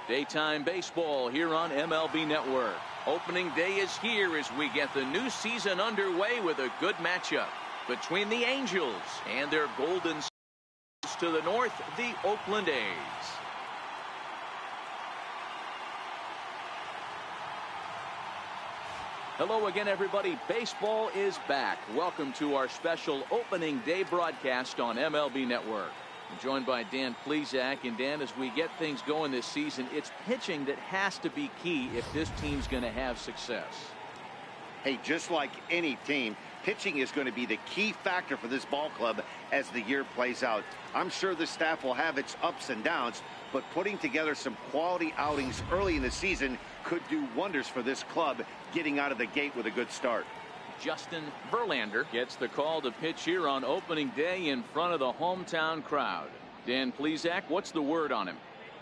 Daytime baseball here on MLB Network. Opening day is here as we get the new season underway with a good matchup between the Angels and their Golden State to the north, the Oakland A's. Hello again, everybody. Baseball is back. Welcome to our special opening day broadcast on MLB Network. I'm joined by Dan Plesac. And Dan, as we get things going this season, it's pitching that has to be key if this team's going to have success. Hey, just like any team, pitching is going to be the key factor for this ball club as the year plays out. I'm sure the staff will have its ups and downs, but putting together some quality outings early in the season could do wonders for this club getting out of the gate with a good start. Justin Verlander gets the call to pitch here on opening day in front of the hometown crowd. Dan Plesac, what's the word on him?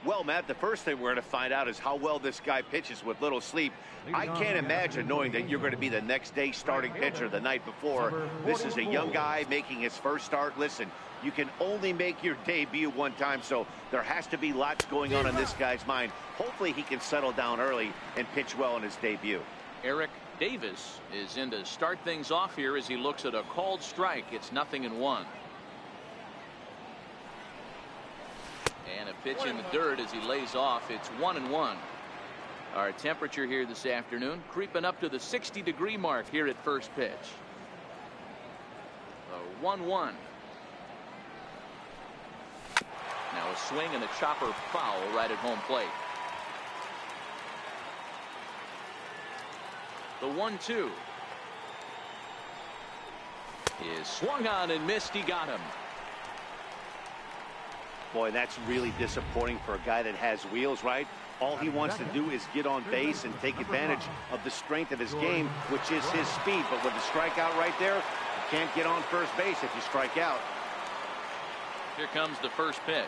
Well, Matt, the first thing we're going to find out is how well this guy pitches with little sleep. I can't imagine knowing that you're going to be the next day starting pitcher the night before. This is a young guy making his first start. Listen, you can only make your debut one time, so there has to be lots going on in this guy's mind. Hopefully he can settle down early and pitch well in his debut. Eric Davis is in to start things off here as he looks at a called strike. It's 0-1. And a pitch in the dirt as he lays off. It's 1-1. Our temperature here this afternoon creeping up to the 60-degree mark here at first pitch. 1-1. Now a swing and a chopper foul right at home plate. The 1-2 is swung on and missed. He got him. Boy, that's really disappointing for a guy that has wheels, right? All he wants to do is get on base and take advantage of the strength of his game, which is his speed. But with the strikeout right there, you can't get on first base if you strike out. Here comes the first pitch.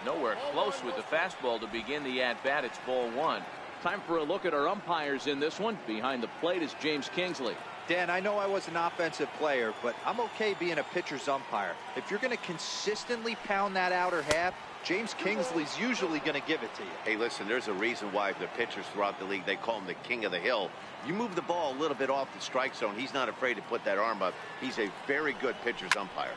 Nowhere close with the fastball to begin the at-bat. It's ball one. Time for a look at our umpires in this one. Behind the plate is James Kingsley. Dan, I know I was an offensive player, but I'm okay being a pitcher's umpire. If you're going to consistently pound that outer half, James Kingsley's usually going to give it to you. Hey, listen, there's a reason why the pitchers throughout the league, they call him the king of the hill. You move the ball a little bit off the strike zone, he's not afraid to put that arm up. He's a very good pitcher's umpire.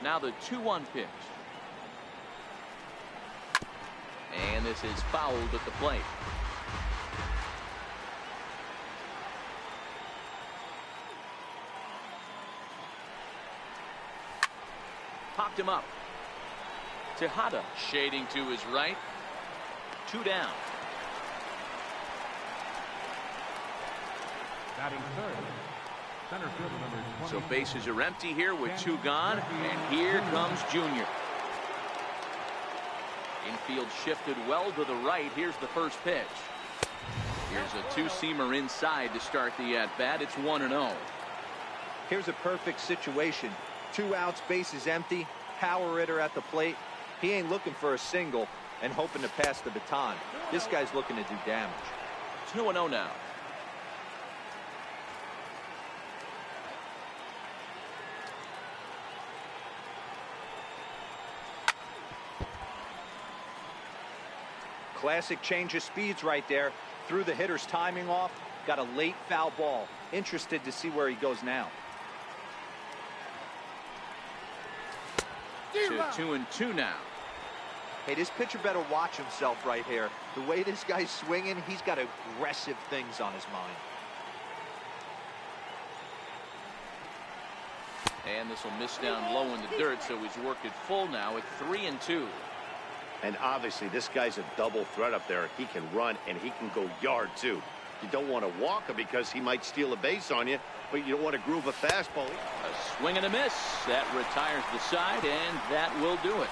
Now the 2-1 pitch. And this is fouled at the plate. Popped him up. Tejada shading to his right. 2 down. Batting third. Center field number 20. So bases are empty here with 2 gone. And here comes Junior. Infield shifted well to the right. Here's the first pitch. Here's a 2-seamer inside to start the at-bat. It's 1-0. Here's a perfect situation. 2 outs, bases empty, power hitter at the plate. He ain't looking for a single and hoping to pass the baton. This guy's looking to do damage. 2-0 now. Classic change of speeds right there. Threw the hitter's timing off. Got a late foul ball. Interested to see where he goes now. 2-2 now. Hey, this pitcher better watch himself right here. The way this guy's swinging, he's got aggressive things on his mind. And this will miss down low in the dirt, so he's worked it full now at 3-2. And obviously, this guy's a double threat up there. He can run and he can go yard, too. You don't want to walk him because he might steal a base on you, but you don't want to groove a fastball. A swing and a miss. That retires the side, and that will do it.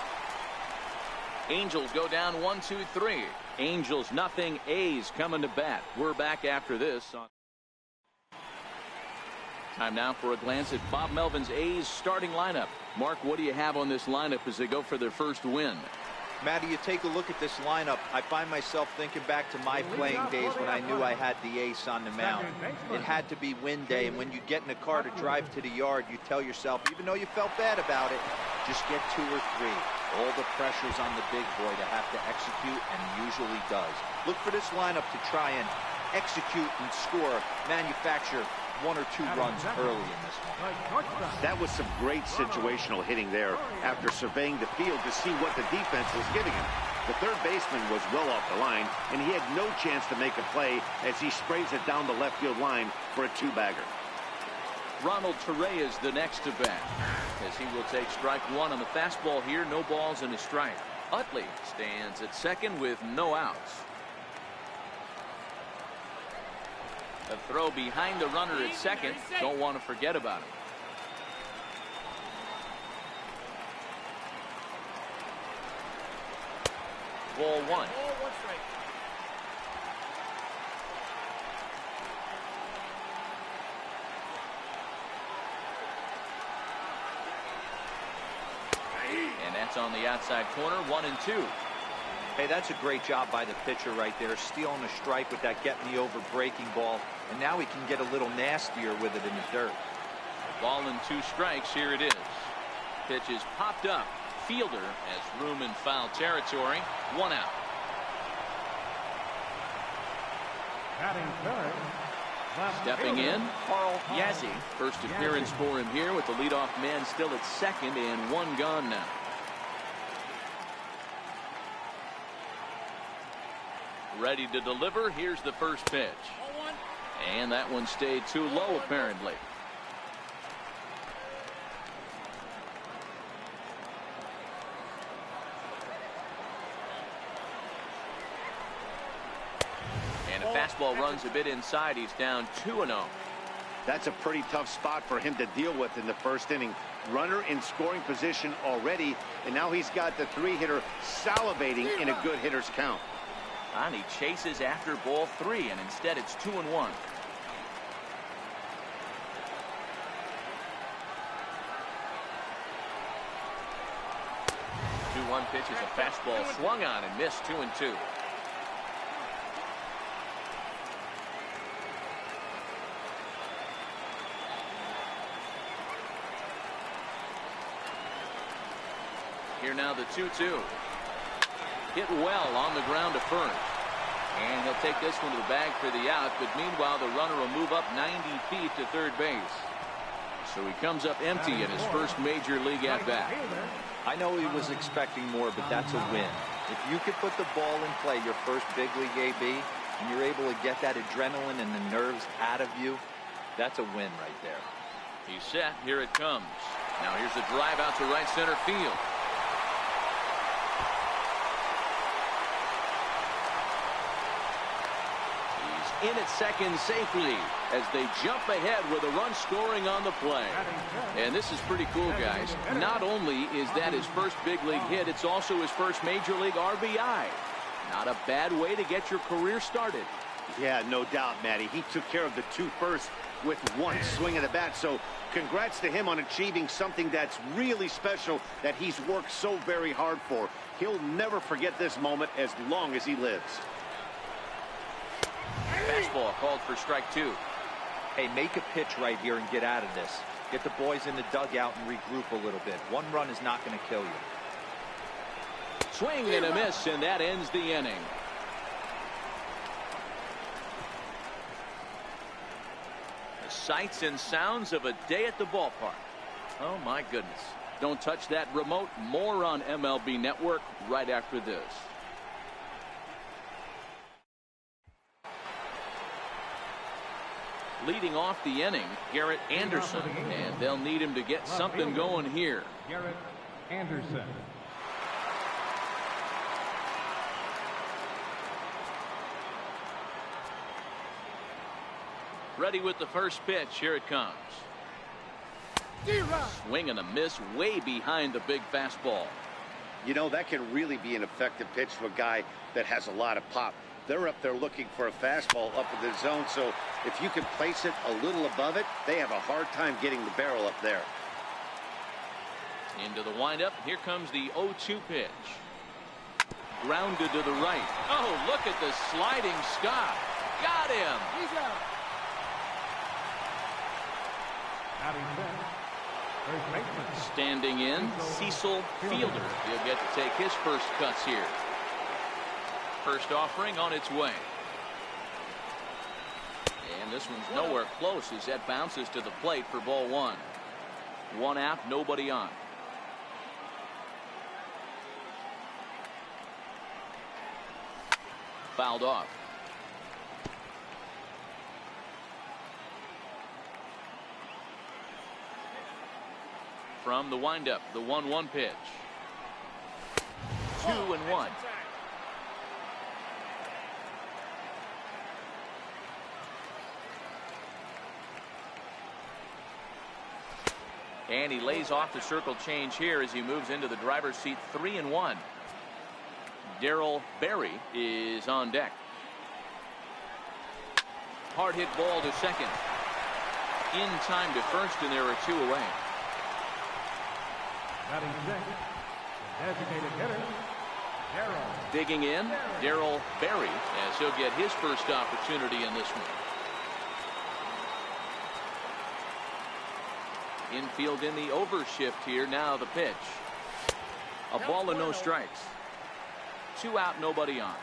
Angels go down 1-2-3. Angels nothing. A's coming to bat. We're back after this. Time now for a glance at Bob Melvin's A's starting lineup. Mark, what do you have on this lineup as they go for their first win? Matty, you take a look at this lineup. I find myself thinking back to my playing days when I knew I had the ace on the mound. It had to be win day, and when you get in a car to drive to the yard, you tell yourself, even though you felt bad about it, just get 2 or 3. All the pressure's on the big boy to have to execute, and he usually does. Look for this lineup to try and execute and score, manufacture 1 or 2 runs early in this one. That was some great situational hitting there after surveying the field to see what the defense was giving him. The third baseman was well off the line, and he had no chance to make a play as he sprays it down the left field line for a 2-bagger. Ronald Torre is the next to bat, as he will take strike 1 on the fastball here. No balls and a strike. Utley stands at second with no outs. A throw behind the runner at second. Don't want to forget about him. Ball 1. And that's on the outside corner. 1 and 2. Hey, that's a great job by the pitcher right there, stealing a strike with that get-me-over breaking ball, and now he can get a little nastier with it in the dirt. Ball and 2 strikes. Here it is. Pitch is popped up. Fielder has room in foul territory. 1 out. Batting third. Stepping in, Carl Yazzie. First appearance for him here with the leadoff man still at second and 1 gone now. Ready to deliver. Here's the first pitch. And that one stayed too low apparently. And a fastball runs a bit inside. He's down 2-0. That's a pretty tough spot for him to deal with in the first inning. Runner in scoring position already, and now he's got the 3-hitter salivating in a good hitter's count. And he chases after ball 3, and instead it's 2-1. 2-1 pitch is a fastball swung on and missed. 2-2. Here now the 2-2. Hit well on the ground to first. And he'll take this one to the bag for the out, but meanwhile the runner will move up 90 feet to third base. So he comes up empty in his first major league at bat. I know he was expecting more, but that's a win. If you could put the ball in play your first big league AB, and you're able to get that adrenaline and the nerves out of you, that's a win right there. He's set. Here it comes. Now here's the drive out to right center field. In at second safely as they jump ahead with a run scoring on the play. And this is pretty cool, guys. Not only is that his first big league hit, it's also his first major league RBI. Not a bad way to get your career started. Yeah, no doubt, Matty. He took care of the 2 first with 1 swing of the bat. So congrats to him on achieving something that's really special that he's worked so very hard for. He'll never forget this moment as long as he lives. Fastball called for strike 2. Hey, make a pitch right here and get out of this. Get the boys in the dugout and regroup a little bit. 1 run is not going to kill you. Swing and a miss, and that ends the inning. The sights and sounds of a day at the ballpark. Oh my goodness. Don't touch that remote. More on MLB Network right after this. Leading off the inning, Garrett Anderson, and they'll need him to get something going here. Garrett Anderson. Ready with the first pitch. Here it comes. Swing and a miss way behind the big fastball. You know, that can really be an effective pitch to a guy that has a lot of pop. They're up there looking for a fastball up in the zone, so if you can place it a little above it, they have a hard time getting the barrel up there. Into the windup. Here comes the 0-2 pitch. grounded to the right. Oh, look at the sliding Scott. Got him. He's out. Batting center, first baseman. Standing in, Cecil Fielder. He'll get to take his first cuts here. First offering on its way. And this one's nowhere close as that bounces to the plate for ball one. One out, nobody on. Fouled off. From the windup, the 1-1 pitch. 2-1. And he lays off the circle change here as he moves into the driver's seat. 3-1. Darryl Berry is on deck. Hard hit ball to second. In time to first, and there are two away. Batting second, the designated hitter, Darryl. Digging in, Darryl Berry, as he'll get his first opportunity in this one. Infield in the overshift here. Now the pitch. A ball and no strikes. 2 out, nobody on.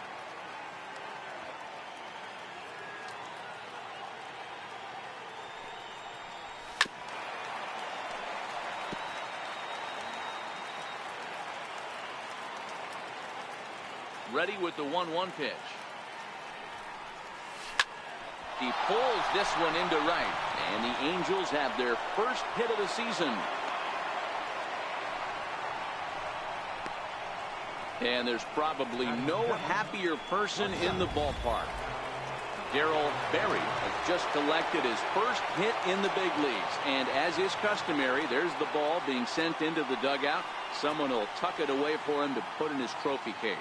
Ready with the 1-1 pitch. He pulls this one into right, and the Angels have their first hit of the season. And there's probably no happier person in the ballpark. Darryl Berry has just collected his first hit in the big leagues, and as is customary, there's the ball being sent into the dugout. Someone will tuck it away for him to put in his trophy case.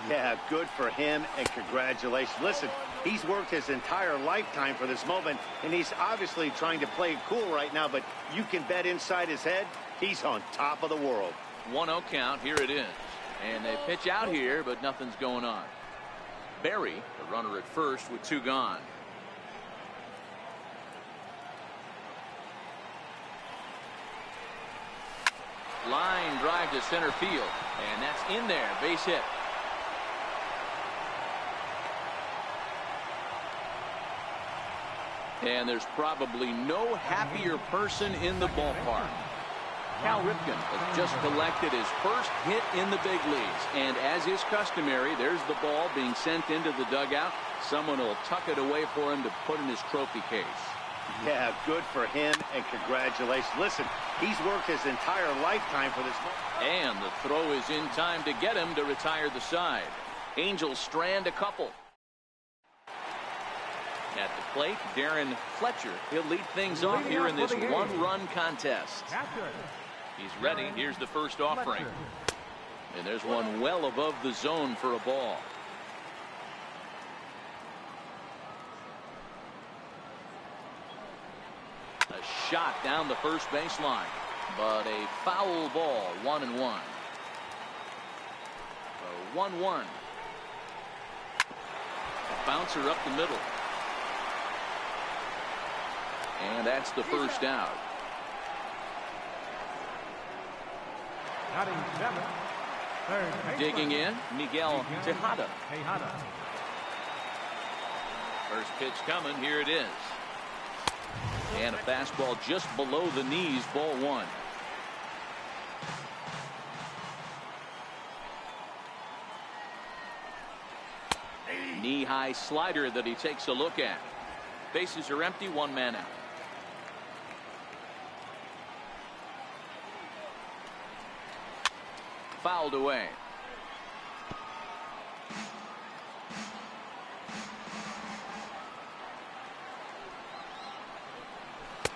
Yeah, good for him, and congratulations. Listen, he's worked his entire lifetime for this moment, and he's obviously trying to play it cool right now, but you can bet inside his head, he's on top of the world. 1-0 count, here it is. And they pitch out here, but nothing's going on. Berry, the runner at first with 2 gone. Line drive to center field, and that's in there, base hit. And there's probably no happier person in the ballpark. Cal Ripken has just collected his first hit in the big leagues, and as is customary, there's the ball being sent into the dugout. Someone will tuck it away for him to put in his trophy case. Yeah, good for him, and congratulations. Listen, he's worked his entire lifetime for this. And the throw is in time to get him to retire the side. Angels strand a couple. At the plate, Darren Fletcher. He'll lead things off here in this one-run contest. He's ready. Here's the first offering. And there's one well above the zone for a ball. A shot down the first baseline, but a foul ball. 1-1. A 1-1. A bouncer up the middle. And that's the first out. Batting seven, third baseman. Digging in, Miguel Tejada. Tejada. First pitch coming. Here it is. And a fastball just below the knees. Ball 1. Knee-high slider that he takes a look at. Bases are empty. 1 man out. Fouled away.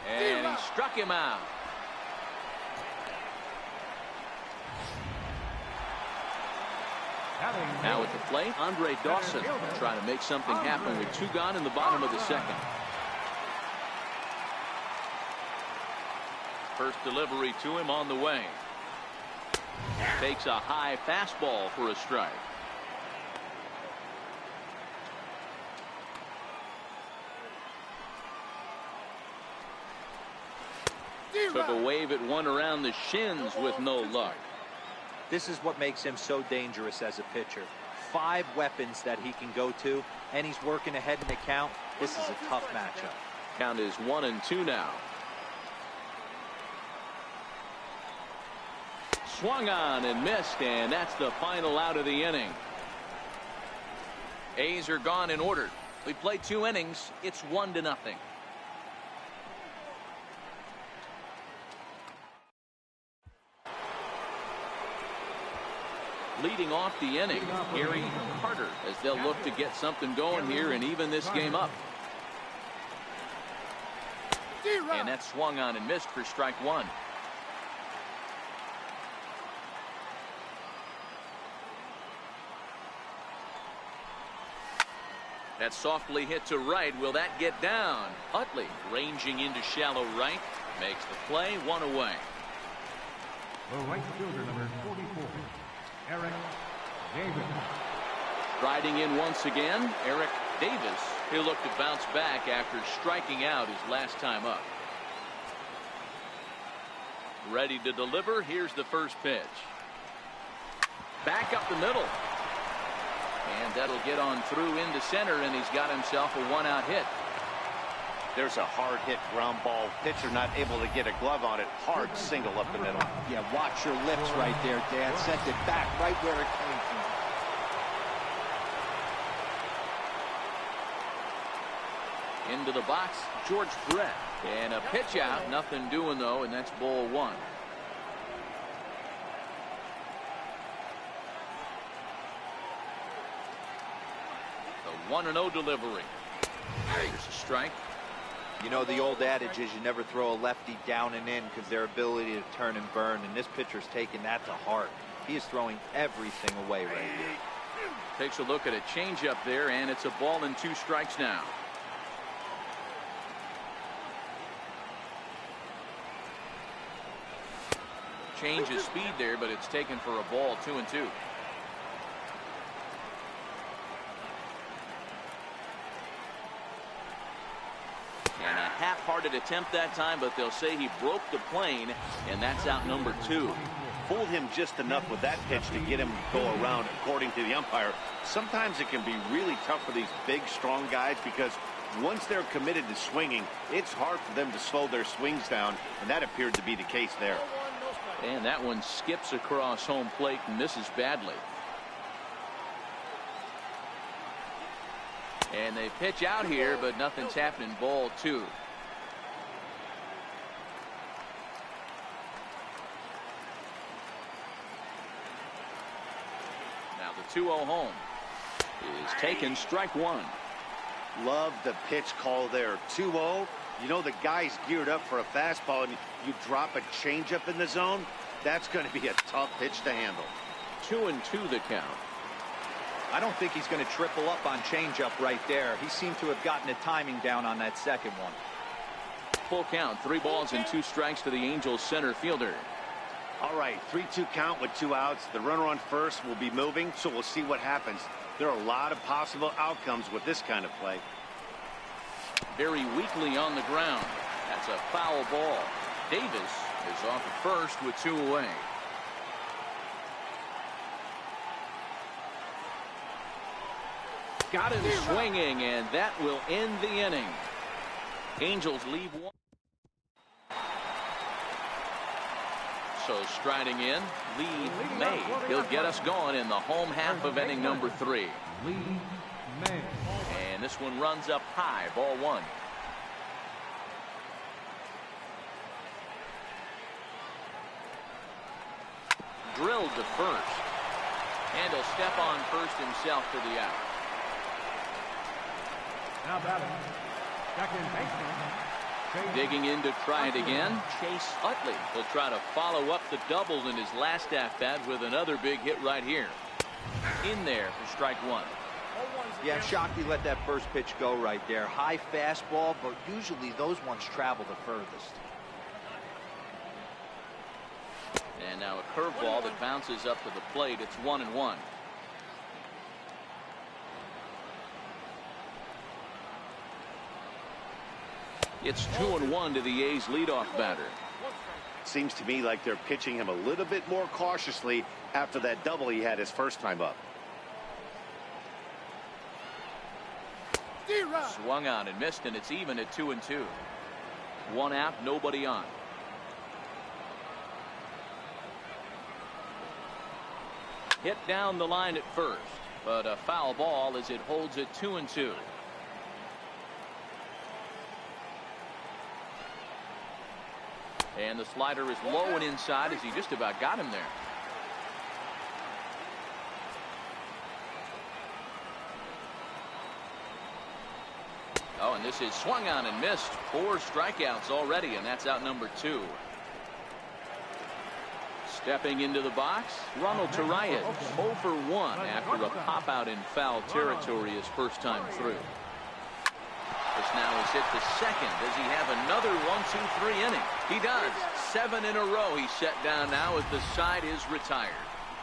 And he struck him out. Now at the plate, Andre Dawson trying to make something happen with 2 gone in the bottom of the second. First delivery to him on the way. Takes a high fastball for a strike. Took a wave at one around the shins with no luck. This is what makes him so dangerous as a pitcher. 5 weapons that he can go to, and he's working ahead in the count. This is a tough matchup. Count is 1-2 now. Swung on and missed, and that's the final out of the inning. A's are gone in order. We played 2 innings. It's 1-0. Leading off the inning, Gary Carter, as they'll look to get something going here and even this game up. And that swung on and missed for strike 1. That's softly hit to right. Will that get down? Utley ranging into shallow right. Makes the play, 1 away. The right fielder, number 44, Eric Davis. Riding in once again, Eric Davis. He'll look to bounce back after striking out his last time up. Ready to deliver. Here's the first pitch. Back up the middle. And that'll get on through into center, and he's got himself a 1-out hit. There's a hard hit ground ball. Pitcher not able to get a glove on it. Hard single up the middle. Yeah, watch your lips right there, Dan. Sent it back right where it came from. Into the box, George Brett. And a pitch out. Nothing doing, though, and that's ball 1. The 1-0 delivery. There's a strike. You know, the old adage is you never throw a lefty down and in because their ability to turn and burn, and this pitcher's taking that to heart. He is throwing everything away right here. Takes a look at a changeup there, and it's a ball and 2 strikes now. Change his speed there, but it's taken for a ball, 2-2. And a half-hearted attempt that time, but they'll say he broke the plane, and that's out number 2. Fooled him just enough with that pitch to get him to go around, according to the umpire. Sometimes it can be really tough for these big, strong guys because once they're committed to swinging, it's hard for them to slow their swings down, and that appeared to be the case there. And that one skips across home plate and misses badly. And they pitch out here, but nothing's happening. Ball 2. Now the 2-0 home is taken. Strike 1. Love the pitch call there. 2-0. You know the guy's geared up for a fastball, and you drop a changeup in the zone. That's going to be a tough pitch to handle. 2-2 the count. I don't think he's going to triple up on changeup right there. He seemed to have gotten the timing down on that second one. Full count. 3 balls and 2 strikes to the Angels center fielder. All right, 3-2 count with 2 outs. The runner on first will be moving, so we'll see what happens. There are a lot of possible outcomes with this kind of play. Very weakly on the ground. That's a foul ball. Davis is off at first with 2 away. Got him swinging, and that will end the inning. Angels leave 1. So striding in, Lee May. He'll get us going in the home half of inning number 3. Lee May. And this one runs up high. Ball 1. Drilled to first. And he'll step on first himself for the out. Now batting, second baseman. Digging in to try it again, Chase Utley will try to follow up the double in his last at-bat with another big hit right here. In there for strike 1. Yeah, shocked he let that first pitch go right there. High fastball, but usually those ones travel the furthest. And now a curveball that bounces up to the plate. It's 1-1. It's 2-1 to the A's leadoff batter. Seems to me like they're pitching him a little bit more cautiously after that double he had his first time up. Swung on and missed, and it's even at 2-2. One out, nobody on. Hit down the line at first, but a foul ball as it holds it 2-2. And the slider is low and inside as he just about got him there. Oh, and this is swung on and missed. 4 strikeouts already, and that's out number 2. Stepping into the box, Ronald Torreyes, 0 for 1 after a pop-out in foul territory his first time through. This now is hit to second. Does he have another 1-2-3 inning? He does. 7 in a row he's set down now as the side is retired.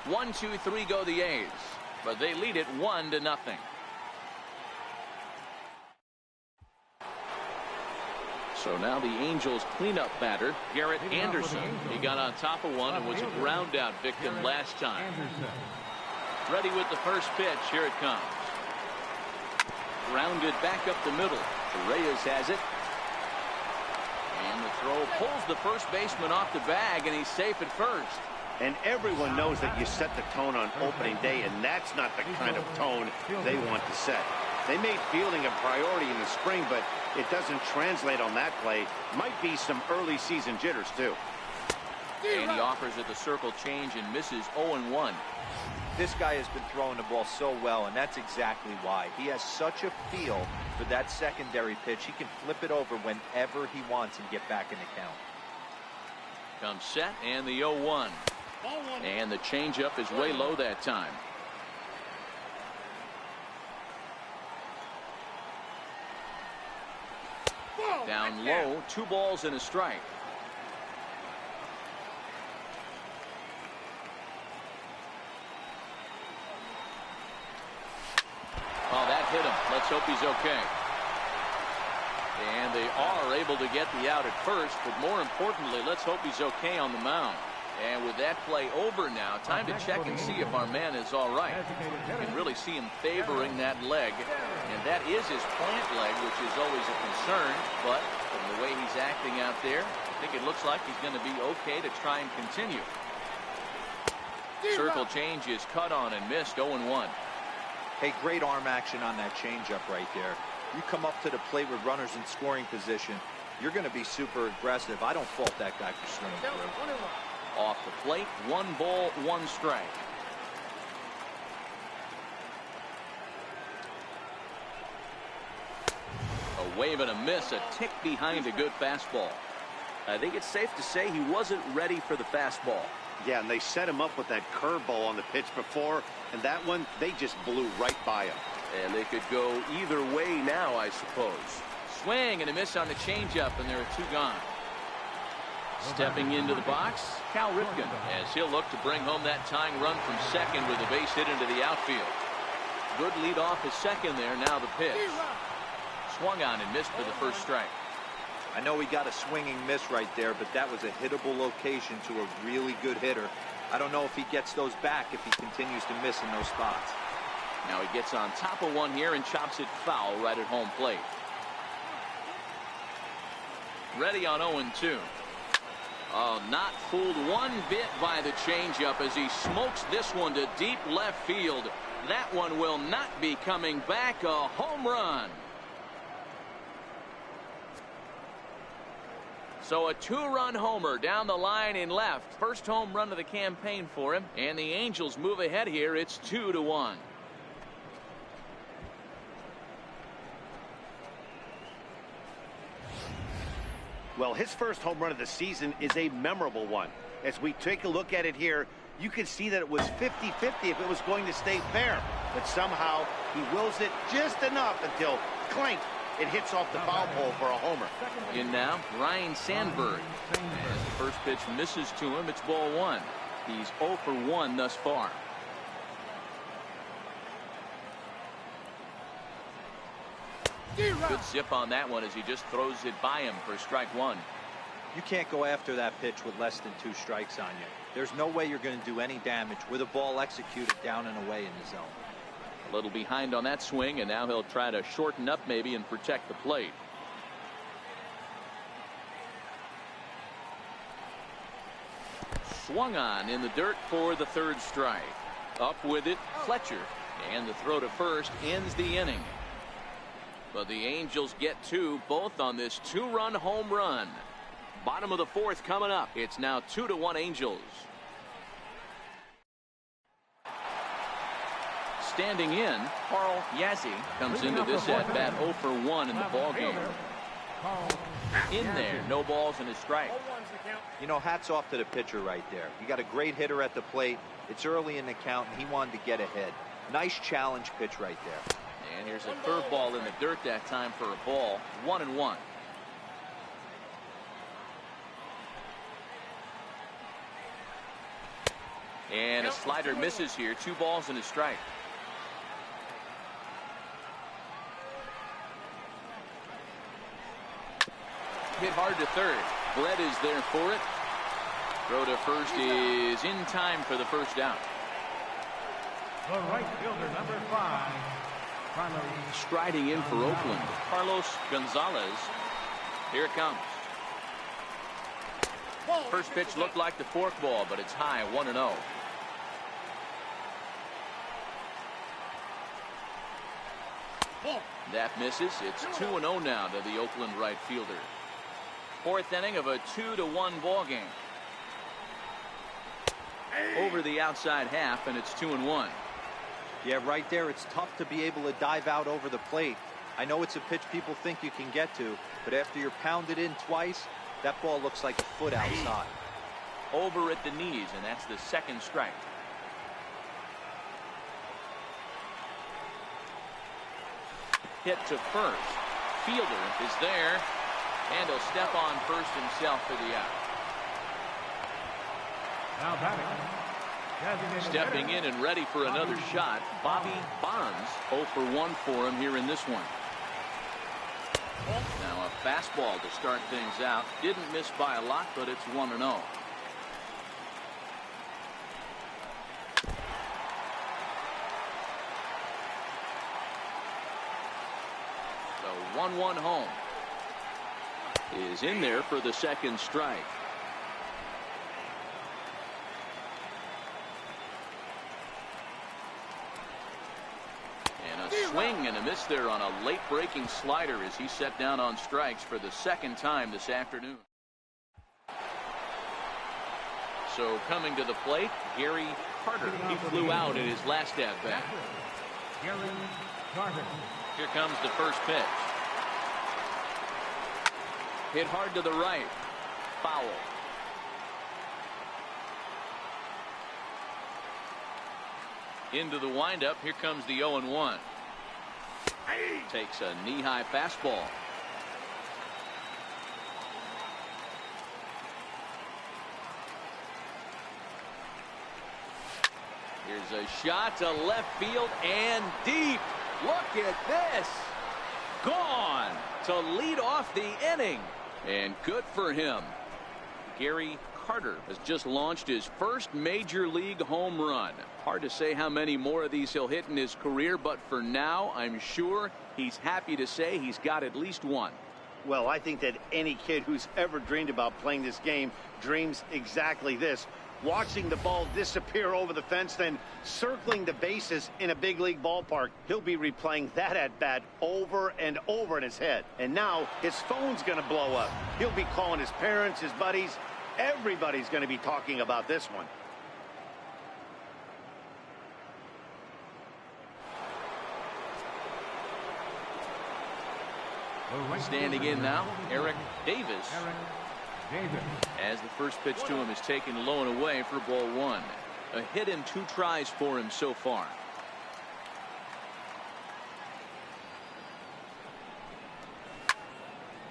1-2-3 go the A's, but they lead it 1-0. So now the Angels cleanup batter, Garrett Anderson. He got on top of one and was a ground out victim last time. Ready with the first pitch. Here it comes. Grounded back up the middle. Reyes has it. And the throw pulls the first baseman off the bag, and he's safe at first. And everyone knows that you set the tone on opening day, and that's not the kind of tone they want to set. They made fielding a priority in the spring, but it doesn't translate on that play. Might be some early season jitters, too. And he offers at the circle change and misses 0-1. This guy has been throwing the ball so well, and that's exactly why. He has such a feel for that secondary pitch. He can flip it over whenever he wants and get back in the count. Comes set, and the 0-1. And the changeup is way low that time. Down low, 2 balls and a strike. Oh, that hit him. Let's hope he's okay. And they are able to get the out at first, but more importantly, let's hope he's okay on the mound. And with that play over now, time to check and see if our man is all right. You can really see him favoring that leg, and that is his plant leg, which is always a concern. But from the way he's acting out there, I think it looks like he's going to be okay to try and continue. Circle change is cut on and missed. 0-1. Hey, great arm action on that changeup right there. You come up to the plate with runners in scoring position, you're going to be super aggressive. I don't fault that guy for swinging through. Off the plate, 1 ball, 1 strike. A wave and a miss, a tick behind a good fastball. I think it's safe to say he wasn't ready for the fastball. Yeah, and they set him up with that curveball on the pitch before, and that one, they just blew right by him. And they could go either way now, I suppose. Swing and a miss on the changeup, and there are 2 gone. Stepping into the box, Cal Ripken, as he'll look to bring home that tying run from second with a base hit into the outfield. Good lead off his second there. Now the pitch. Swung on and missed for the first strike. I know he got a swinging miss right there, but that was a hittable location to a really good hitter. I don't know if he gets those back if he continues to miss in those spots. Now he gets on top of one here and chops it foul right at home plate. Ready on 0-2. Oh, not fooled one bit by the changeup as he smokes this one to deep left field. That one will not be coming back. A home run. So a 2-run homer down the line in left. First home run of the campaign for him. And the Angels move ahead here. It's 2-1. Well, his first home run of the season is a memorable one. As we take a look at it here, you can see that it was 50-50 if it was going to stay fair. But somehow he wills it just enough until clank, it hits off the foul pole for a homer. In now, Ryan Sandberg. As the first pitch misses to him, it's ball 1. He's 0 for 1 thus far. Good zip on that one as he just throws it by him for strike 1. You can't go after that pitch with less than 2 strikes on you. There's no way you're going to do any damage with a ball executed down and away in the zone. A little behind on that swing, and now he'll try to shorten up maybe and protect the plate. Swung on in the dirt for the 3rd strike. Up with it, Fletcher, and the throw to first ends the inning. But the Angels get 2, both on this 2-run home run. Bottom of the 4th coming up. It's now 2-1 Angels. Standing in, Carl Yazzie comes into this at bat 0 for 1 in the ball game. In there, no balls and a strike. You know, hats off to the pitcher right there. You got a great hitter at the plate. It's early in the count, and he wanted to get ahead. Nice challenge pitch right there. And here's a curveball in the dirt that time for a ball. 1-1. And a slider misses here. 2 balls and a strike. Hit hard to third. Brett is there for it. Throw to first is in time for the first out. The right fielder, number 5. Striding in for Oakland, Carlos Gonzalez. Here it comes. First pitch looked like the forkball, but it's high, 1-0. That misses. It's 2-0 now to the Oakland right fielder. 4th inning of a 2-1 ball game. Over the outside half, and it's 2-1. Yeah, right there, it's tough to be able to dive out over the plate. I know it's a pitch people think you can get to, but after you're pounded in twice, that ball looks like a foot outside. Over at the knees, and that's the 2nd strike. Hit to first. Fielder is there, and he'll step on first himself for the out. Now batting. Stepping in and ready for another shot, Bobby Bonds. 0 for 1 for him here in this one. Now a fastball to start things out. Didn't miss by a lot, but it's 1-0. The 1-1 home is in there for the 2nd strike. Swing and a miss there on a late breaking slider as he set down on strikes for the 2nd time this afternoon. So coming to the plate, Gary Carter. He flew out in his last at bat. Gary Carter. Here comes the first pitch. Hit hard to the right. Foul. Into the windup. Here comes the 0-1. Takes a knee-high fastball. Here's a shot to left field and deep. Look at this. Gone to lead off the inning. And good for him. Gary Carter has just launched his first major league home run. Hard to say how many more of these he'll hit in his career, but for now, I'm sure he's happy to say he's got at least one. Well, I think that any kid who's ever dreamed about playing this game dreams exactly this. Watching the ball disappear over the fence, then circling the bases in a big league ballpark. He'll be replaying that at bat over and over in his head. And now his phone's going to blow up. He'll be calling his parents, his buddies. Everybody's going to be talking about this one. Standing in now, Eric Davis. As the first pitch to him is taken low and away for ball 1. A hit and 2 tries for him so far.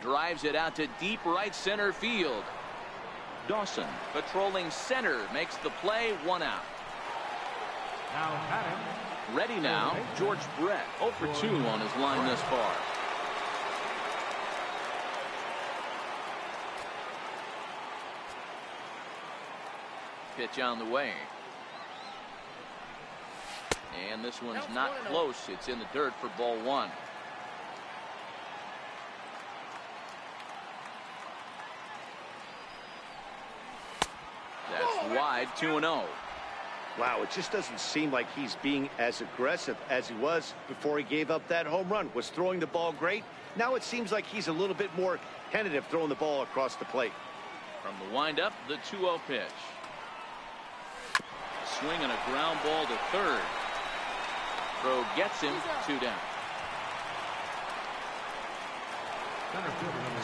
Drives it out to deep right center field. Dawson patrolling center makes the play. 1 out. Now batting. Ready now, George Brett. 0 for 2 on his line thus far. Pitch on the way. And this one's not close. It's in the dirt for ball one. That's wide, 2-0. Wow, it just doesn't seem like he's being as aggressive as he was before he gave up that home run. Was throwing the ball great. Now it seems like he's a little bit more tentative throwing the ball across the plate. From the windup, the 2-0 pitch. Swing and a ground ball to third. Throw gets him, 2 down.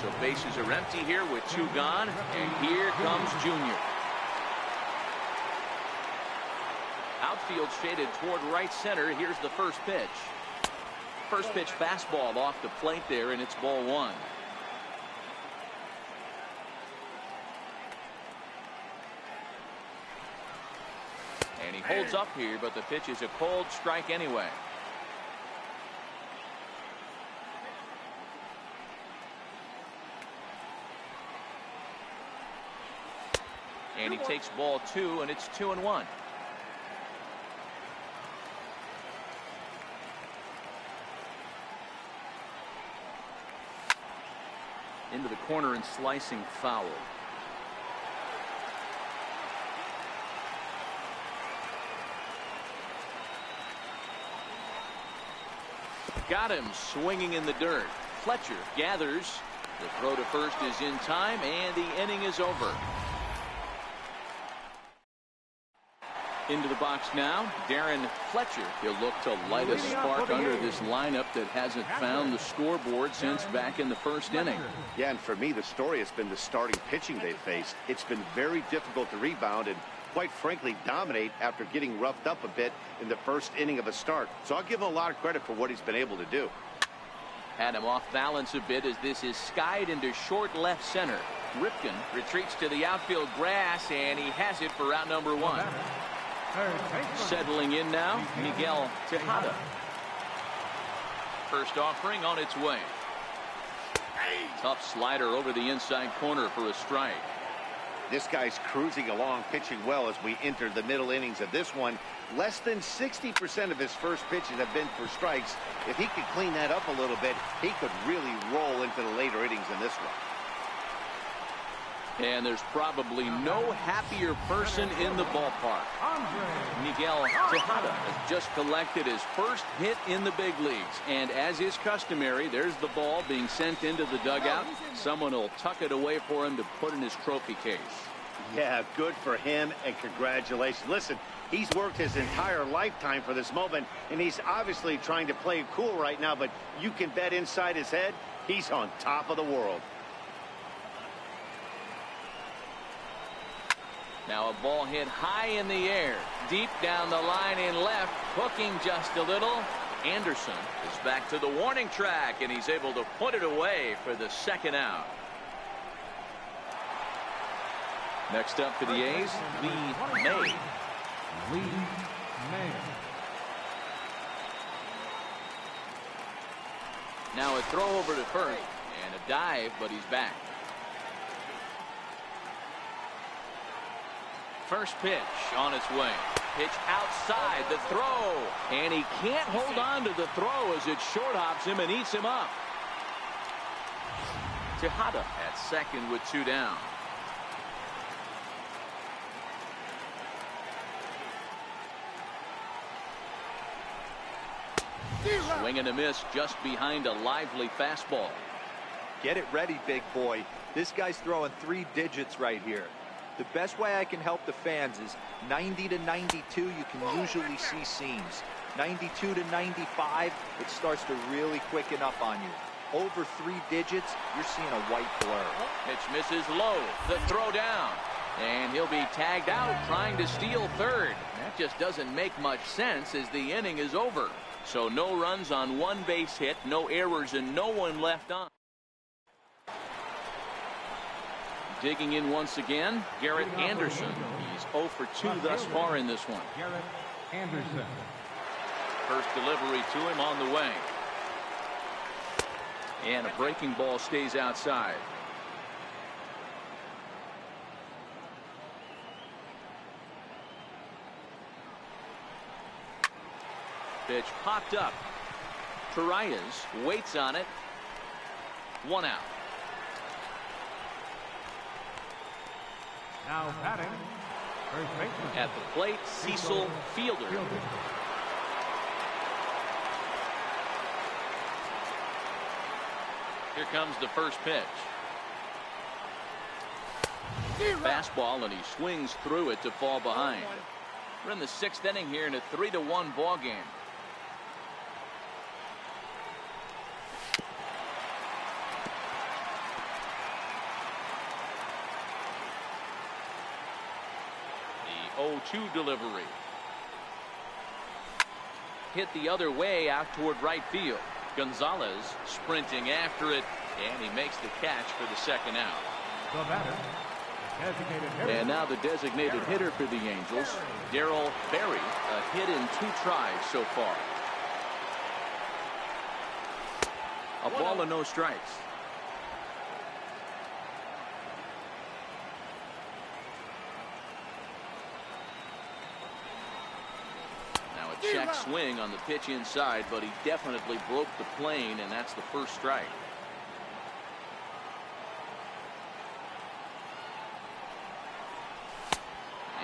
So bases are empty here with 2 gone, and here comes Junior. Outfield shaded toward right center. Here's the first pitch. First pitch fastball off the plate there, and it's ball one. And he holds up here, but the pitch is a cold strike anyway. And he takes ball 2, and it's 2-1. Into the corner and slicing foul. Got him swinging in the dirt. Fletcher gathers. The throw to first is in time, and the inning is over. Into the box now, Darren Fletcher. He'll look to light a spark under this lineup that hasn't found the scoreboard since back in the first inning. Yeah, and for me, the story has been the starting pitching they faced. It's been very difficult to rebound and, quite frankly, dominate after getting roughed up a bit in the first inning of a start. So I'll give him a lot of credit for what he's been able to do. Had him off balance a bit as this is skied into short left center. Ripken retreats to the outfield grass, and he has it for out number 1. Settling in now, Miguel Tejada. First offering on its way. Tough slider over the inside corner for a strike. This guy's cruising along, pitching well as we enter the middle innings of this one. Less than 60% of his first pitches have been for strikes. If he could clean that up a little bit, he could really roll into the later innings in this one. And there's probably no happier person in the ballpark. Miguel Tejada has just collected his first hit in the big leagues. And as is customary, there's the ball being sent into the dugout. Someone will tuck it away for him to put in his trophy case. Yeah, good for him, and congratulations. Listen, he's worked his entire lifetime for this moment, and he's obviously trying to play it cool right now, but you can bet inside his head, he's on top of the world. Now a ball hit high in the air, deep down the line in left, hooking just a little. Anderson is back to the warning track, and he's able to put it away for the second out. Next up for the A's, Lee May. Now a throw over to first, and a dive, but he's back. First pitch on its way. Pitch outside the throw. And he can't hold on to the throw as it short hops him and eats him up. Tejada at second with 2 down. Swing and a miss just behind a lively fastball. Get it ready, big boy. This guy's throwing 3 digits right here. The best way I can help the fans is 90 to 92, you can usually see seams. 92 to 95, it starts to really quicken up on you. Over 3 digits, you're seeing a white blur. Pitch misses low. The throw down. And he'll be tagged out trying to steal third. That just doesn't make much sense as the inning is over. So no runs on 1 base hit, no errors, and no one left on. Digging in once again, Garrett Anderson. He's 0 for 2 thus far in this one. Garrett Anderson. First delivery to him on the way. And a breaking ball stays outside. Pitch popped up. Torreyes waits on it. 1 out. Now batting, first baseman. At the plate, Cecil Fielder. Here comes the first pitch. Fastball, and he swings through it to fall behind. We're in the 6th inning here in a 3-1 ball game. The 0-2 delivery. Hit the other way out toward right field. Gonzalez sprinting after it, and he makes the catch for the 2nd out. The batter, designated hitter. And now the designated hitter for the Angels, Darryl Berry, a hit in 2 tries so far. A ball and no strikes. Now a check swing on the pitch inside, but he definitely broke the plane, and that's the first strike.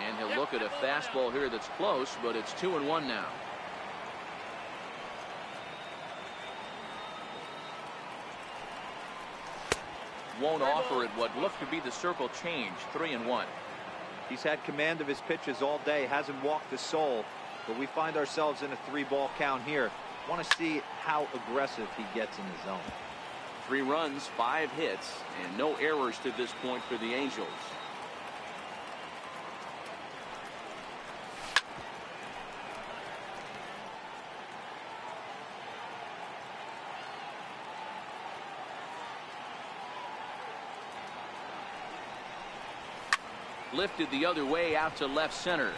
And he'll look at a fastball here that's close, but it's 2-1 now. Won't offer it what looked to be the circle change. 3-1. He's had command of his pitches all day, hasn't walked a soul, but we find ourselves in a 3-ball count here. Want to see how aggressive he gets in the zone. 3 runs, 5 hits, and no errors to this point for the Angels. Lifted the other way out to left center.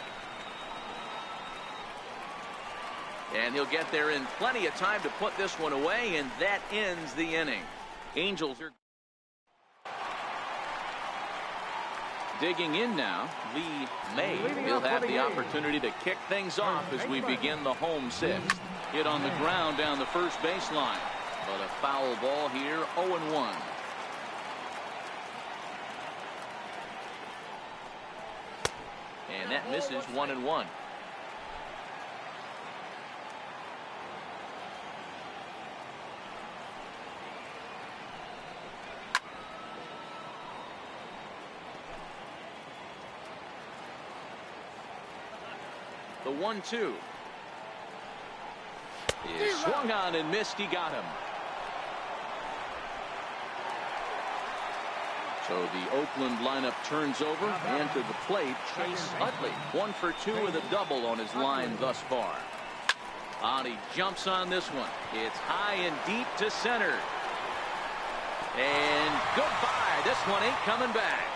And he'll get there in plenty of time to put this one away, and that ends the inning. Angels are digging in now. Lee May. He'll have the opportunity to kick things off as we begin the home 6th. Hit on the ground down the first baseline, but a foul ball here. 0-1. And that misses. 1-1. The 1-2 is swung on and missed. He got him. So the Oakland lineup turns over, and to the plate, Chase Utley. 1 for 2 with a double on his line thus far. And he jumps on this one. It's high and deep to center. And goodbye. This one ain't coming back.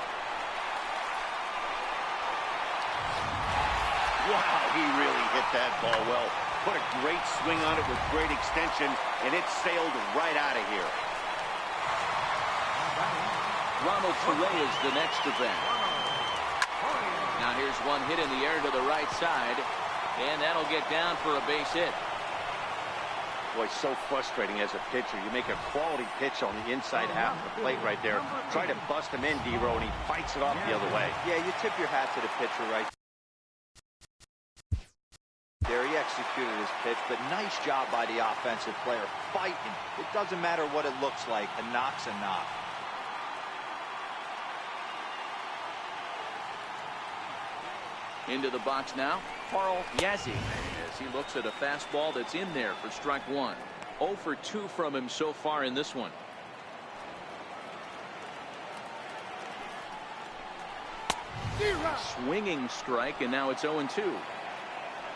Wow, he really hit that ball well. Put a great swing on it with great extension, and it sailed right out of here. Ronald Torreyes is the next to bat. Now here's one hit in the air to the right side, and that'll get down for a base hit. Boy, so frustrating as a pitcher. You make a quality pitch on the inside half of the plate right there. Try to bust him in, D-Row, and he fights it off the other way. Yeah, you tip your hat to the pitcher right there. He executed his pitch, but nice job by the offensive player fighting. It doesn't matter what it looks like. A knock's a knock. Into the box now, Carl Yazzie, as he looks at a fastball that's in there for strike 1. 0 for 2 from him so far in this one. Swinging strike, and now it's 0-2.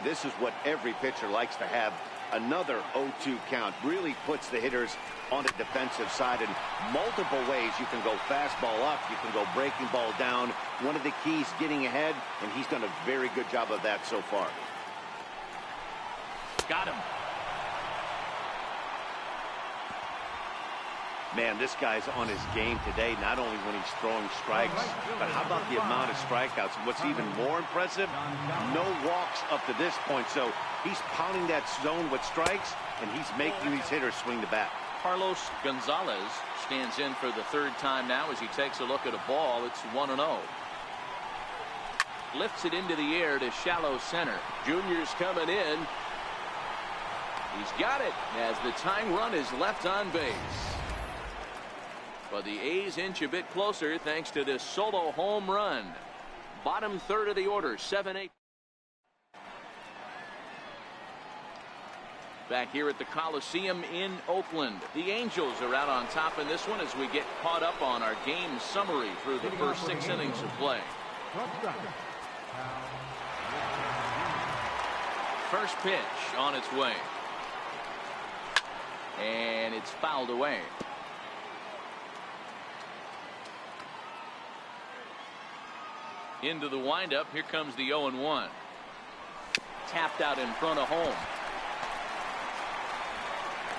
This is what every pitcher likes to have. Another 0-2 count really puts the hitters on the defensive side in multiple ways. You can go fastball up, you can go breaking ball down. One of the keys, getting ahead, and he's done a very good job of that so far. Got him. Man, this guy's on his game today, not only when he's throwing strikes, but how about the amount of strikeouts? And what's even more impressive, no walks up to this point. So he's pounding that zone with strikes, and he's making these hitters swing the bat. Carlos Gonzalez stands in for the third time now as he takes a look at a ball. It's 1-0. Lifts it into the air to shallow center. Junior's coming in. He's got it as the tying run is left on base. But the A's inch a bit closer thanks to this solo home run. Bottom third of the order, 7-8. Back here at the Coliseum in Oakland. The Angels are out on top in this one as we get caught up on our game summary through the first 6 innings of play. First pitch on its way. And it's fouled away. Into the windup. Here comes the 0-1. Tapped out in front of home.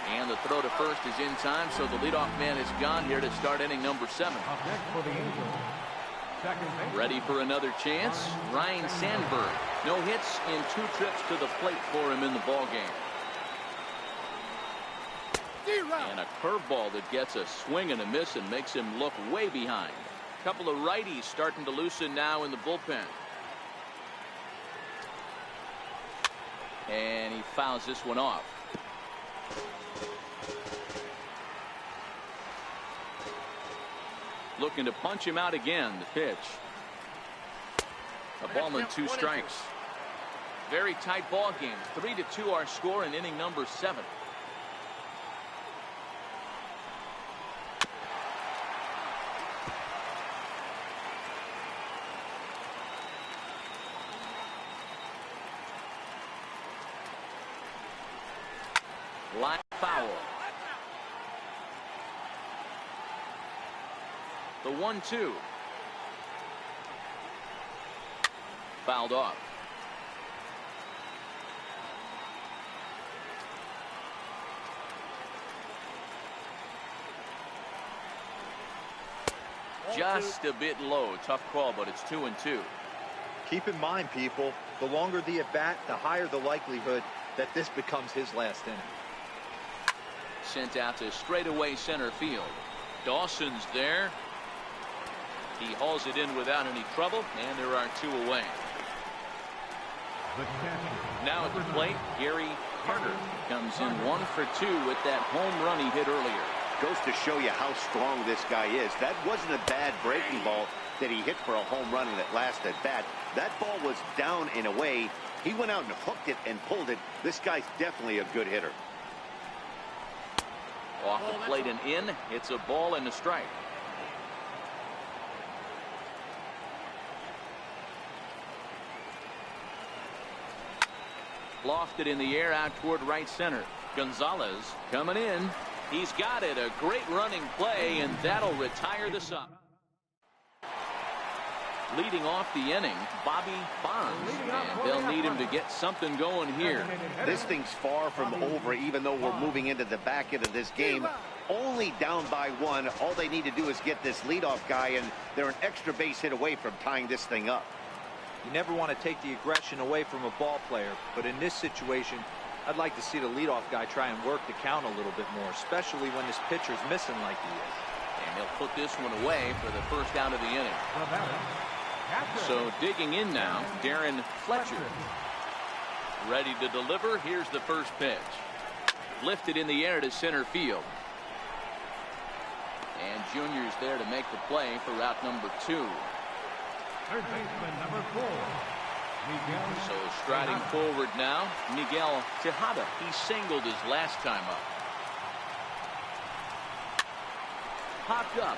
And the throw to first is in time, so the leadoff man is gone here to start inning number 7. Ready for another chance. Ryan Sandberg. No hits in 2 trips to the plate for him in the ballgame. And a curveball that gets a swing and a miss and makes him look way behind. Couple of righties starting to loosen now in the bullpen. And he fouls this one off. Looking to punch him out again. The pitch. A ball and 2 strikes. Very tight ball game. 3-2 our score in inning number 7. Line foul. The 1-2. Fouled off. Just a bit low. Tough call, but it's 2-2. Keep in mind, people, the longer the at bat, the higher the likelihood that this becomes his last inning. Sent out to straightaway center field. Dawson's there. He hauls it in without any trouble, and there are 2 away. Now at the plate, Gary Carter comes in 1 for 2 with that home run he hit earlier. Goes to show you how strong this guy is. That wasn't a bad breaking ball that he hit for a home run in that last at bat. That ball was down and away. He went out and hooked it and pulled it. This guy's definitely a good hitter. Off the plate and in. It's a ball and a strike. Lofted in the air out toward right center. Gonzalez coming in. He's got it. A great running play, and that'll retire the sub. Leading off the inning, Bobby Bonds, and they'll need him to get something going here. This thing's far from over, even though we're moving into the back end of this game. Only down by 1. All they need to do is get this leadoff guy, and they're an extra base hit away from tying this thing up. You never want to take the aggression away from a ball player, but in this situation, I'd like to see the leadoff guy try and work the count a little bit more, especially when this pitcher's missing like he is. And he'll put this one away for the first out of the inning. So digging in now, Darren Fletcher. Ready to deliver. Here's the first pitch. Lifted in the air to center field. And Junior's there to make the play for route number 2. Third baseman number 4. So striding forward now, Miguel Tejada. He singled his last time up. Popped up.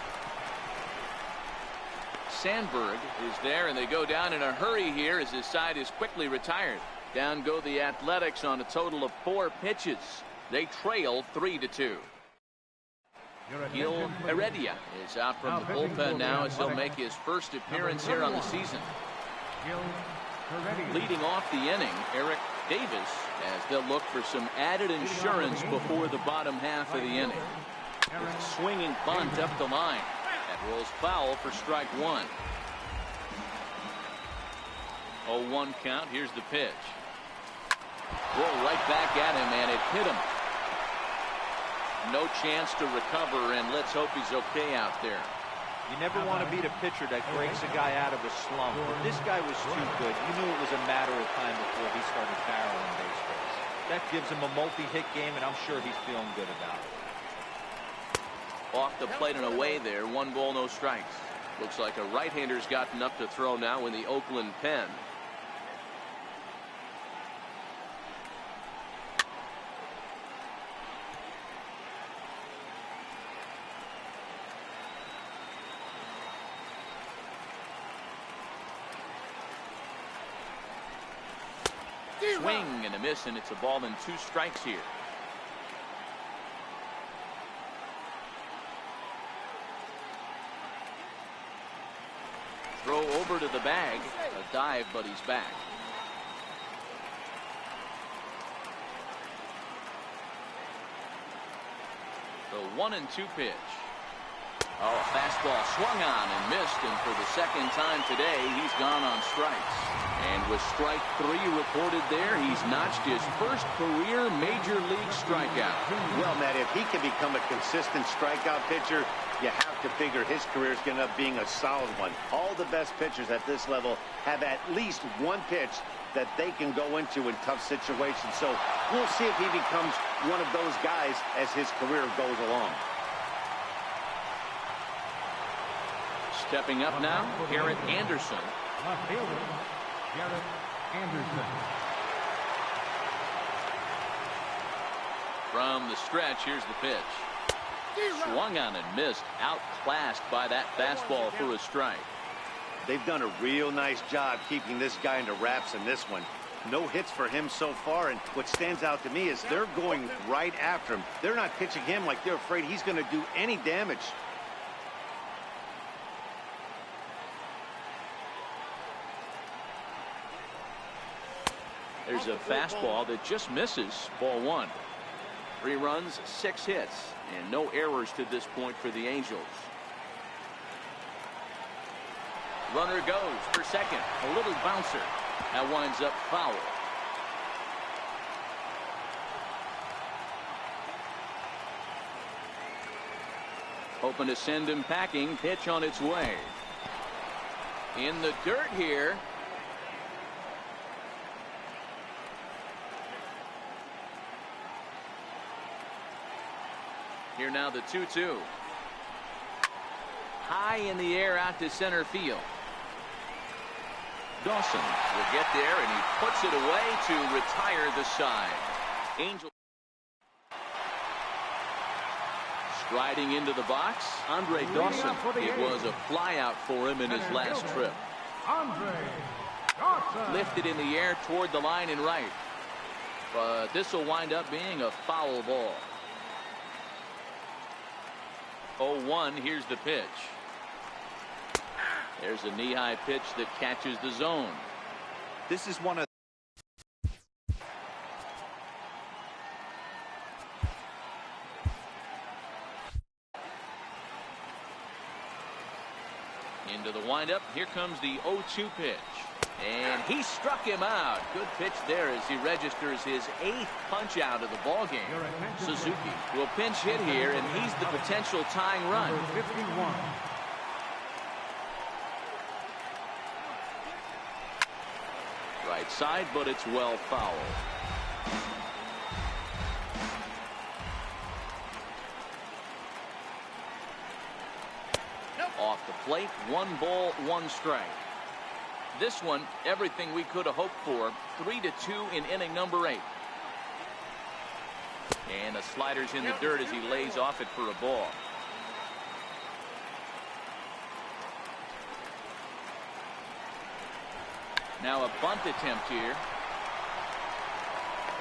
Sandberg is there, and they go down in a hurry here as his side is quickly retired. Down go the Athletics on a total of 4 pitches. They trail 3-2. Gil Heredia is out from the bullpen now as he'll make his first appearance here on the season. Leading off the inning, Eric Davis, as they'll look for some added insurance before the bottom half of the inning. It's a swinging bunt up the line. That rolls foul for strike one. 0-1 count. Here's the pitch. Roll right back at him, and it hit him. No chance to recover, and let's hope he's okay out there. You never want to beat a pitcher that breaks a guy out of a slump. But this guy was too good. You knew it was a matter of time before he started barreling baseballs. That gives him a multi-hit game, and I'm sure he's feeling good about it. Off the plate and away there. 1 ball, no strikes. Looks like a right-hander's gotten up to throw now in the Oakland pen. Swing and a miss, and it's a ball and 2 strikes here. Throw over to the bag. A dive, but he's back. The 1-2 pitch. Oh, a fastball swung on and missed, and for the second time today, he's gone on strikes. And with strike 3 reported there, he's notched his first career major league strikeout. Well, Matt, if he can become a consistent strikeout pitcher, you have to figure his career is going to end up being a solid one. All the best pitchers at this level have at least one pitch that they can go into in tough situations. So we'll see if he becomes one of those guys as his career goes along. Stepping up now, Garrett Anderson. Left fielder, Garrett Anderson. From the stretch, here's the pitch. Swung on and missed, outclassed by that fastball for a strike. They've done a real nice job keeping this guy into wraps in this one. No hits for him so far, and what stands out to me is they're going right after him. They're not pitching him like they're afraid he's going to do any damage. There's a fastball that just misses. Ball 1. 3 runs, 6 hits, and no errors to this point for the Angels. Runner goes for second. A little bouncer. That winds up foul. Hoping to send him packing. Pitch on its way. In the dirt here. Here now the 2-2. High in the air out to center field. Dawson will get there, and he puts it away to retire the side. Angel striding into the box. Andre Dawson. It was a flyout for him in his last trip. Andre Dawson. Lifted in the air toward the line and right. But this will wind up being a foul ball. 0-1. Here's the pitch. There's a knee-high pitch that catches the zone. This is one of into the windup. Here comes the 0-2 pitch. And he struck him out. Good pitch there as he registers his 8th punch out of the ball game. Suzuki will pinch hit here, and he's the potential tying run. Number 51. Right side, but it's well foul. Off the plate, 1 ball, 1 strike. This one, everything we could have hoped for. 3-2 in inning number 8. And the slider's in the dirt as he lays off it for a ball. Now a bunt attempt here.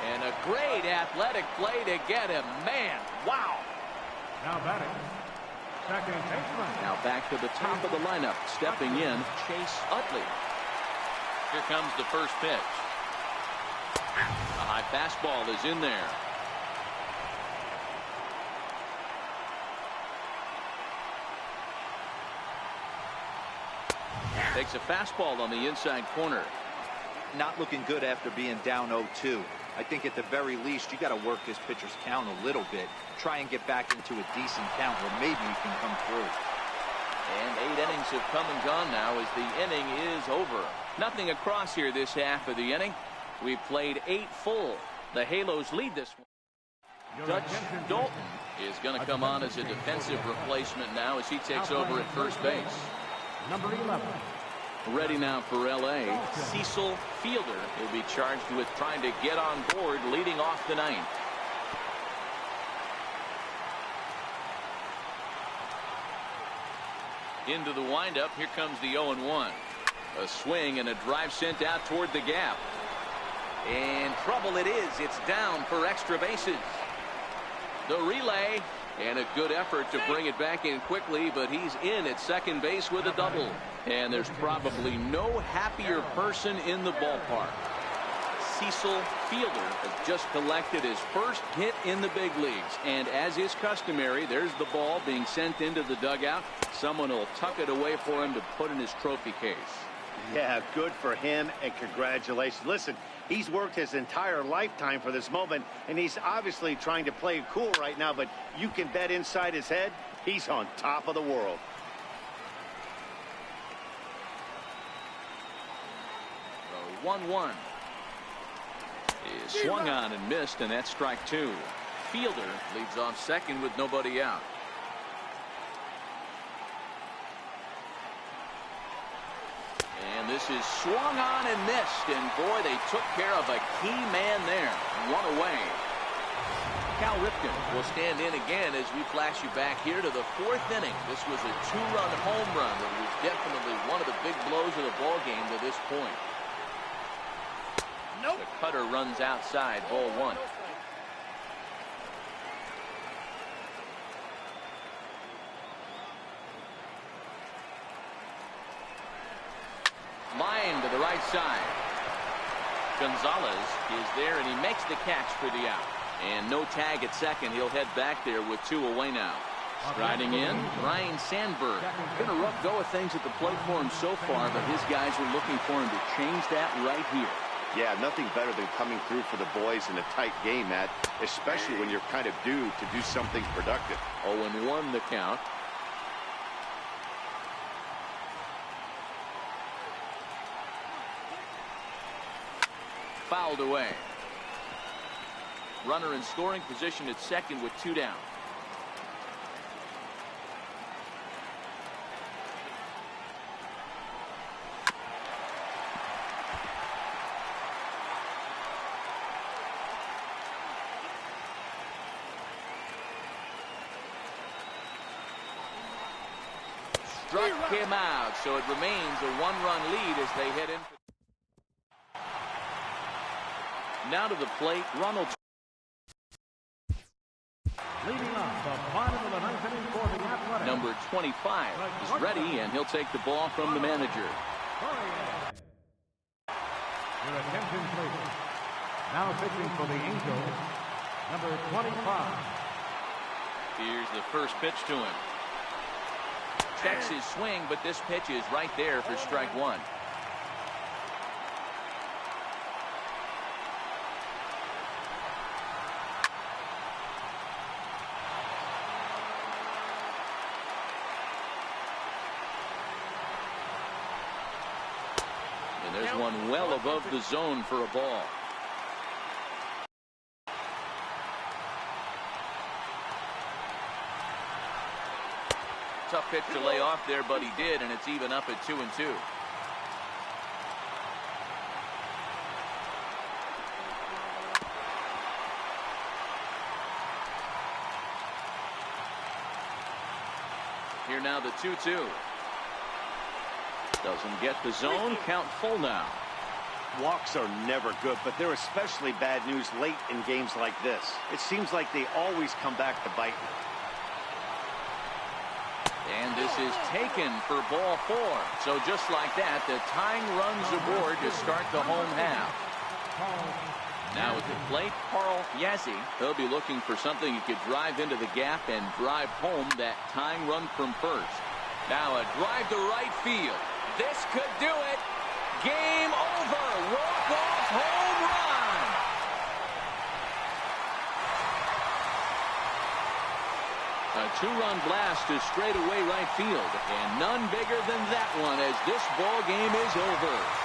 And a great athletic play to get him. Man, wow. Now batting, second baseman. Now back to the top of the lineup. Stepping in, Chase Utley. Here comes the first pitch. A high fastball is in there. takes a fastball on the inside corner. Not looking good after being down 0-2. I think at the very least you got to work this pitcher's count a little bit. Try and get back into a decent count where maybe you can come through. And 8 innings have come and gone now as the inning is over. Nothing across here this half of the inning. We've played 8 full. The Halos lead this one. Dutch Dalton is going to come on as a defensive replacement now as he takes over at first base. Number 11. Ready now for L.A. Cecil Fielder will be charged with trying to get on board leading off the ninth. Into the windup. Here comes the 0-1. A swing and a drive sent out toward the gap. And trouble it is. It's down for extra bases. The relay and a good effort to bring it back in quickly, but he's in at second base with a double. And there's probably no happier person in the ballpark. Cecil Fielder has just collected his first hit in the big leagues. And as is customary, there's the ball being sent into the dugout. Someone will tuck it away for him to put in his trophy case. Yeah, good for him, and congratulations. Listen, he's worked his entire lifetime for this moment, and he's obviously trying to play it cool right now, but you can bet inside his head, he's on top of the world. The 1-1 is swung on and missed, and that's strike 2. Fielder leads off second with nobody out. And this is swung on and missed, and boy, they took care of a key man there. One away. Cal Ripken will stand in again as we flash you back here to the 4th inning. This was a 2-run home run that was definitely one of the big blows of the ball game to this point. Nope. The cutter runs outside, ball 1. Line to the right side. Gonzalez is there, and he makes the catch for the out. And no tag at second. He'll head back there with 2 away now. Striding in, Ryan Sandberg. Been a rough go of things at the plate for him so far, but his guys are looking for him to change that right here. Yeah, nothing better than coming through for the boys in a tight game, Matt, especially when you're kind of due to do something productive. 0-1 the count. Fouled away. Runner in scoring position at second with 2 down. Struck him out, so it remains a 1-run lead as they head in. Now to the plate, Ronald. Leading off the bottom of the 9th inning for the Athletics. Number 25 is ready, and he'll take the ball from the manager. Your attention, please. Now pitching for the Angels, number 25. Here's the first pitch to him. Checks his swing, but this pitch is right there for strike 1. And there's one well above the zone for a ball. Tough pitch to lay off there, but he did, and it's even up at 2-2. Here now the 2-2. Doesn't get the zone. Count full now. Walks are never good, but they're especially bad news late in games like this. It seems like they always come back to bite you. And this is taken for ball 4. So just like that, the tying runs aboard to start the home half. Now at the plate, Carl Yazzie. He'll be looking for something he could drive into the gap and drive home that tying run from first. Now a drive to right field. This could do it. Game over. Walk-off home run. A two-run blast to straightaway right field. And none bigger than that one as this ball game is over.